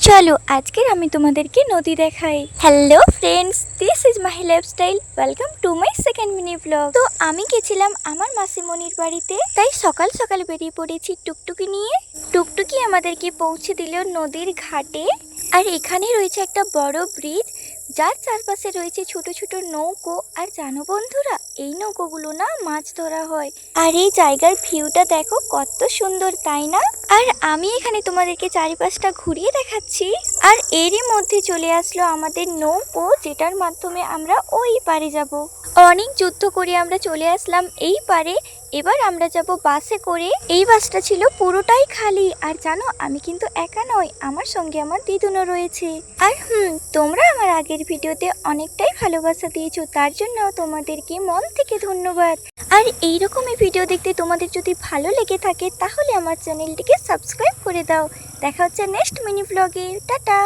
চলো আজকের আমি তোমাদেরকে নদী দেখাই। Hello friends, this is my lifestyle. Welcome to my second mini blog. তো আমি গেছিলাম আমার মাসিমণির বাড়িতে, তাই সকাল সকাল বেরিয়ে পড়েছি টুকটুকি নিয়ে। টুকটুকি আমাদেরকে পৌঁছে দিল নদীর ঘাটে। আর এখানে রয়েছে একটা বড় ব্রিজ, যার চারপাশে রয়েছে ছোট ছোট নৌকো। আর জানো বন্ধুরা, এই নৌকোগুলো না মাছ ধরা হয়। আর এই জায়গার ভিউটা দেখো কত সুন্দর, তাই না? আর আমি এখানে তোমাদেরকে চারিপাশটা ঘুরিয়ে দেখাচ্ছি। আর এরই মধ্যে চলে আসলো আমাদের নৌকো, যেটার মাধ্যমে আমরা ওই পারে যাব। অনেক যুদ্ধ করে আমরা চলে আসলাম এই পারে। এবার আমরা যাব বাসে করে। এই বাসটা ছিল পুরোটাই খালি। আর জানো, আমি কিন্তু একা নই, আমার সঙ্গে আমার দিদুনও রয়েছে। আর তোমরা আমার আগের ভিডিওতে অনেকটাই ভালোবাসা দিয়েছো, তার জন্য তোমাদেরকে মন থেকে ধন্যবাদ। আর এইরকমই ভিডিও দেখতে তোমাদের যদি ভালো লেগে থাকে তাহলে আমার চ্যানেলটিকে সাবস্ক্রাইব করে দাও। দেখা হচ্ছে নেক্সট মিনি ব্লগে। টাটা।